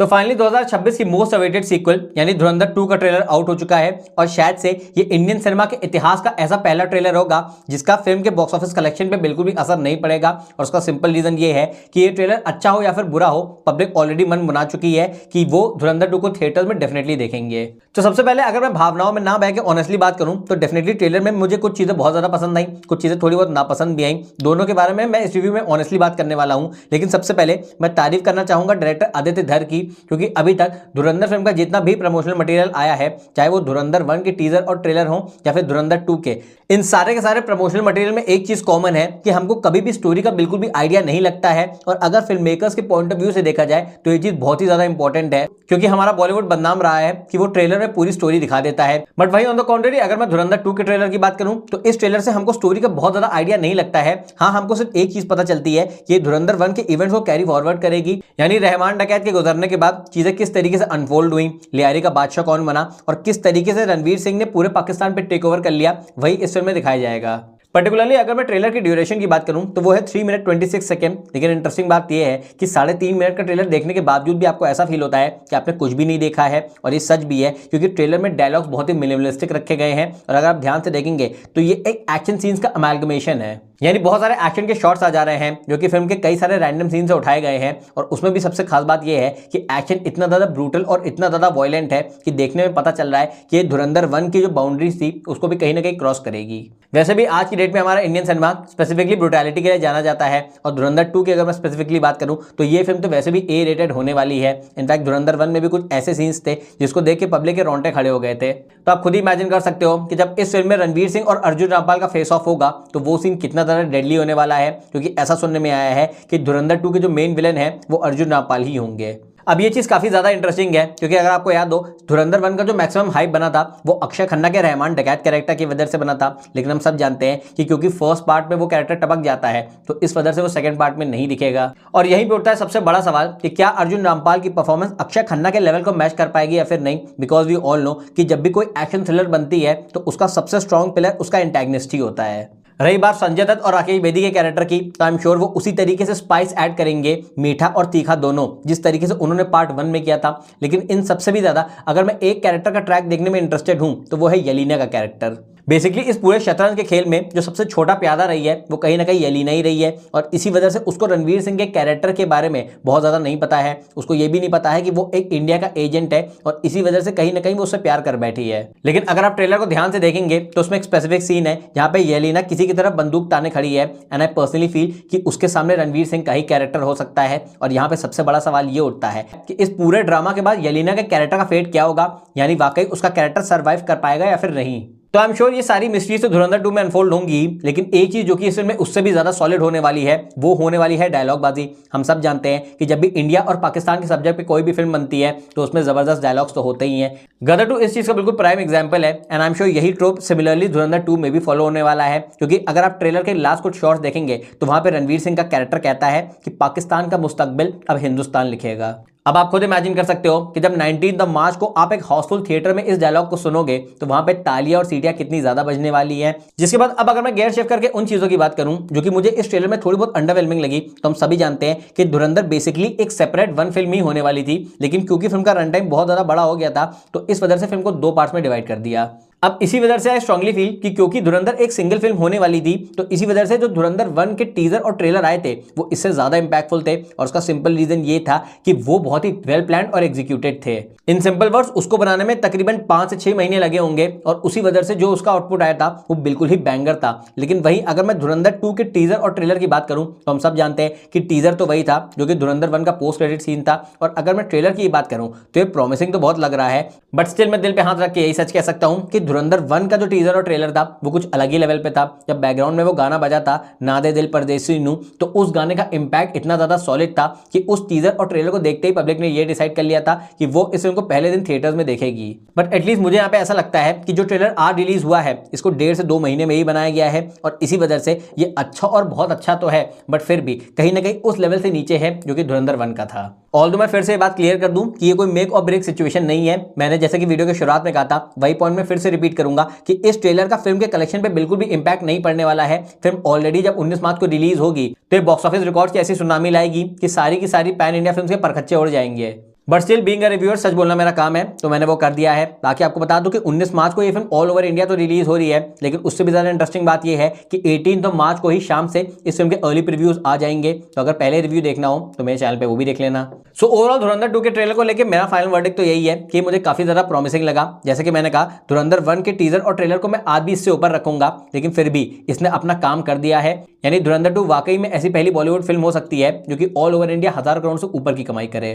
तो फाइनली 2026 की most awaited sequel यानी धुरंधर 2 का ट्रेलर आउट हो चुका है और शायद से ये इंडियन सिनेमा के इतिहास का ऐसा पहला ट्रेलर होगा जिसका फिल्म के बॉक्स ऑफिस कलेक्शन पे बिल्कुल भी असर नहीं पड़ेगा। और उसका सिंपल रीजन ये है कि ये ट्रेलर अच्छा हो या फिर बुरा हो, पब्लिक ऑलरेडी मन बना चुकी है कि वो धुरंधर 2 को थिएटर्स में डेफिनेटली देखेंगे। तो सबसे पहले अगर मैं भावनाओं में ना बह के ऑनेस्टली बात करूं तो डेफिनेटली ट्रेलर में मुझे कुछ चीजें बहुत ज्यादा पसंद आई, कुछ चीजें थोड़ी बहुत नापसंद भी आई। दोनों के बारे में मैं इस रिव्यू में ऑनेस्टली बात करने वाला हूं। लेकिन सबसे पहले मैं तारीफ करना चाहूंगा डायरेक्टर आदित्य धर की, क्योंकि अभी तक धुरंधर फिल्म का जितना भी प्रमोशनल मटेरियल आया है, चाहे वो धुरंधर 1 के टीजर और ट्रेलर हो या फिर धुरंधर 2 के, इन सारे के सारे प्रमोशनल मटेरियल में एक चीज कॉमन है कि हमको कभी भी स्टोरी का बिल्कुल भी आइडिया नहीं लगता है। और अगर फिल्म मेकर्स के पॉइंट ऑफ व्यू से देखा जाए तो ये चीज बहुत ही ज्यादा इंपॉर्टेंट है, क्योंकि हमारा बॉलीवुड बदनाम रहा है कि वो ट्रेलर में पूरी स्टोरी दिखा देता है। बट वहीं ऑन द कॉन्ट्रेरी अगर मैं धुरंधर 2 के ट्रेलर की बात करूं तो इस ट्रेलर से हमको स्टोरी का बहुत ज्यादा आइडिया नहीं लगता है। हाँ, हमको सिर्फ एक चीज पता चलती है कि धुरंधर 1 के इवेंट्स को कैरी फॉरवर्ड करेगी, यानी रहमान डकैत के गुजरने के बाद चीजें किस तरीके से अनफोल्ड हुई, लियारी का बादशाह कौन बना और किस तरीके से रणवीर सिंह ने पूरे पाकिस्तान पे टेक ओवर कर लिया, वही इस फिल्म में दिखाया जाएगा। पर्टिकुलरली अगर मैं ट्रेलर की ड्यूरेशन की बात करूं तो वो है 3 मिनट 26 सेकंड। लेकिन इंटरेस्टिंग बात यह है कि 3.5 मिनट का ट्रेलर देखने के बावजूद भी आपको ऐसा फील होता है कि आपने कुछ भी नहीं देखा है। और ये सच भी है, क्योंकि ट्रेलर में डायलॉग्स बहुत ही मिनिमलिस्टिक रखे गए हैं और अगर आप ध्यान से देखेंगे तो ये एक एक्शन सीन्स का अमेलगमेशन है, यानी बहुत सारे एक्शन के शॉट्स आ जा रहे हैं जो कि फिल्म के कई सारे रैंडम सीन से उठाए गए हैं। और उसमें भी सबसे खास बात यह है कि एक्शन इतना ज्यादा ब्रूटल और इतना ज्यादा वॉयलेंट है कि देखने में पता चल रहा है कि ये धुरंधर 1 की जो बाउंड्रीज थी उसको भी कहीं ना कहीं क्रॉस करेगी। वैसे भी आज की डेट में हमारा इंडियन सिनेमा स्पेसिफिकली ब्रूटैलिटी के लिए जाना जाता है और धुरंधर 2 की अगर मैं स्पेसिफिकली बात करूं तो ये फिल्म तो वैसे भी A रेटेड होने वाली है। इनफैक्ट धुरंधर 1 में भी कुछ ऐसे सीन्स थे जिसको देख के पब्लिक के रोंगटे खड़े हो गए थे। तो आप खुद ही इमेजिन कर सकते हो कि जब इस फिल्म में रणवीर सिंह और अर्जुन रामपाल का फेस ऑफ होगा तो वो सीन कितना ज्यादा डेडली होने वाला है, क्योंकि ऐसा सुनने में आया है कि धुरंधर 2 के जो मेन विलन है वो अर्जुन रामपाल ही होंगे। अब ये चीज काफी ज्यादा इंटरेस्टिंग है, क्योंकि अगर आपको याद हो धुरंधर 1 का जो मैक्सिमम हाइप बना था वो अक्षय खन्ना के रहमान डकैत कैरेक्टर की वजह से बना था। लेकिन हम सब जानते हैं कि क्योंकि फर्स्ट पार्ट में वो कैरेक्टर टपक जाता है तो इस वजह से वो सेकंड पार्ट में नहीं दिखेगा। और यहीं पे उठता है सबसे बड़ा सवाल कि क्या अर्जुन रामपाल की परफॉर्मेंस अक्षय खन्ना के लेवल को मैच कर पाएगी या फिर नहीं। बिकॉज वी ऑल नो कि जब भी कोई एक्शन थ्रिलर बनती है तो उसका सबसे स्ट्रॉन्ग पिलर उसका एंटेगनिस्ट ही होता है। रही बात संजय दत्त और राकेश बेदी के कैरेक्टर की, तो आई एम श्योर वो उसी तरीके से स्पाइस ऐड करेंगे, मीठा और तीखा दोनों, जिस तरीके से उन्होंने पार्ट 1 में किया था। लेकिन इन सबसे भी ज्यादा अगर मैं एक कैरेक्टर का ट्रैक देखने में इंटरेस्टेड हूं तो वो है येलिना का कैरेक्टर। बेसिकली इस पूरे शतरंज के खेल में जो सबसे छोटा प्यादा रही है वो कहीं ना कहीं येलिना ही रही है। और इसी वजह से उसको रणवीर सिंह के कैरेक्टर के बारे में बहुत ज्यादा नहीं पता है। उसको ये भी नहीं पता है कि वो एक इंडिया का एजेंट है और इसी वजह से कहीं ना कहीं वो उससे प्यार कर बैठी है। लेकिन अगर आप ट्रेलर को ध्यान से देखेंगे तो उसमें एक स्पेसिफिक सीन है जहां पे येलिना किसी की तरफ बंदूक ताने खड़ी है एंड आई पर्सनली फील कि उसके सामने रणवीर सिंह का ही कैरेक्टर हो सकता है। और यहाँ पे सबसे बड़ा सवाल ये उठता है कि इस पूरे ड्रामा के बाद येलिना के कैरेक्टर का फेट क्या होगा, यानी वाकई उसका कैरेक्टर सर्वाइव कर पाएगा या फिर नहीं। तो आई एम श्योर ये सारी मिस्ट्रीज तो धुरंधर 2 में अनफोल्ड होंगी, लेकिन एक चीज जो कि इस फिल्म में उससे भी ज्यादा सॉलिड होने वाली है वो होने वाली है डायलॉग बाजी। हम सब जानते हैं कि जब भी इंडिया और पाकिस्तान के सब्जेक्ट पे कोई भी फिल्म बनती है तो उसमें जबरदस्त डायलॉग्स तो होते ही हैं। गदर 2 इस चीज का बिल्कुल प्राइम एग्जांपल है एंड आई एम श्योर यही ट्रोप सिमिलरली धुरंधर 2 में भी फॉलो होने वाला है। क्योंकि अगर आप ट्रेलर के लास्ट कुछ शॉट्स देखेंगे तो वहां पे रणवीर सिंह का कैरेक्टर कहता है कि पाकिस्तान का मुस्तकबिल अब हिंदुस्तान लिखेगा। अब आप खुद इमेजिन कर सकते हो कि जब 19 मार्च को आप एक हाउसफुल थिएटर में इस डायलॉग को सुनोगे तो वहां पे तालियां और सीटियां कितनी ज्यादा बजने वाली हैं। जिसके बाद अब अगर मैं गेयर शिफ्ट करके उन चीजों की बात करूं जो कि मुझे इस ट्रेलर में थोड़ी बहुत अंडरवेलमिंग लगी, तो हम सभी जानते हैं कि धुरंधर बेसिकली एक सेपरेट 1 फिल्म ही होने वाली थी। लेकिन क्योंकि फिल्म का रन टाइम बहुत ज्यादा बड़ा हो गया था तो इस वजह से फिल्म को 2 पार्ट्स में डिवाइड कर दिया। अब इसी वजह से आई स्ट्रांगली फील कि क्योंकि धुरंधर एक सिंगल फिल्म होने वाली थी तो इसी वजह से जो धुरंधर 1 के टीजर और ट्रेलर आए थे वो इससे ज्यादा इंपैक्टफुल थे। और उसका सिंपल रीजन ये था कि वो बहुत ही वेल प्लान्ड और एग्जीक्यूटेड थे। इन सिंपल वर्ड्स उसको बनाने में तकरीबन 5 से 6 महीने लगे होंगे और उसी वजह से जो उसका आउटपुट आया था वो बिल्कुल ही बैंगर था। लेकिन वहीं अगर मैं धुरंधर 2 के टीजर और ट्रेलर की बात करूं तो हम सब जानते हैं कि टीजर तो वही था जो कि धुरंधर 1 का पोस्ट क्रेडिट सीन था। और अगर मैं ट्रेलर की बात करूं तो ये प्रॉमिसिंग तो बहुत लग रहा है, बट स्टिल मैं दिल पे हाथ रख के यही सच कह सकता हूं कि धुरंधर 1 का जो टीजर और ट्रेलर था वो कुछ अलग ही लेवल पे था। जब बैकग्राउंड में वो गाना बजा था ना दे दिल परदेसी नू, तो उस गाने का इंपैक्ट इतना ज्यादा सॉलिड था कि उस टीजर और ट्रेलर को देखते ही पब्लिक ने ये डिसाइड कर लिया था कि वो इस फिल्म को पहले दिन थिएटर्स में देखेगी। बट एटलीस्ट मुझे यहाँ पे ऐसा लगता है कि जो ट्रेलर आज रिलीज हुआ है इसको 1.5 से 2 महीने में ही बनाया गया है और इसी वजह से ये अच्छा और बहुत अच्छा तो है, बट फिर भी कहीं ना कहीं उस लेवल से नीचे है जो कि धुरंधर 1 का था। ऑल्दो मैं फिर से बात क्लियर कर दूं कि ये कोई मेक और ब्रेक सिचुएशन नहीं है। मैंने जैसे कि वीडियो के शुरुआत में कहा था वही पॉइंट में फिर से रिपीट करूंगा कि इस ट्रेलर का फिल्म के कलेक्शन पे बिल्कुल भी इंपैक्ट नहीं पड़ने वाला है। फिल्म ऑलरेडी जब 19 मार्च को रिलीज होगी तो ये बॉक्स ऑफिस रिकॉर्ड्स की ऐसी सुनामी लाएगी कि सारी की सारी पैन इंडिया फिल्म्स के परखच्चे उड़ जाएंगे। But still being a reviewer सच बोलना मेरा काम है, तो मैंने वो कर दिया है। बाकी आपको बता दूं कि 19 मार्च को ये फिल्म ऑल ओवर इंडिया तो रिलीज हो रही है, लेकिन उससे भी ज्यादा इंटरेस्टिंग बात ये है कि 18 मार्च को ही शाम से इस फिल्म के अर्ली प्रीव्यूज आ जाएंगे। तो अगर पहले रिव्यू देखना हो तो मेरे चैनल पे वो भी देख लेना। सो ओवरऑल धुरंधर 2 के ट्रेलर को लेकर मेरा फाइनल वर्डिक्ट तो यही है कि मुझे काफी ज्यादा प्रॉमिसिंग लगा। जैसे कि मैंने कहा, धुरंधर 1 के टीजर और ट्रेलर को मैं आज भी इससे ऊपर रखूंगा, लेकिन फिर भी इसने अपना काम कर दिया है। यानी धुरंधर 2 वाकई में ऐसी पहली बॉलीवुड फिल्म हो सकती है जो कि ऑल ओवर इंडिया 1000 करोड़ से ऊपर की कमाई करे।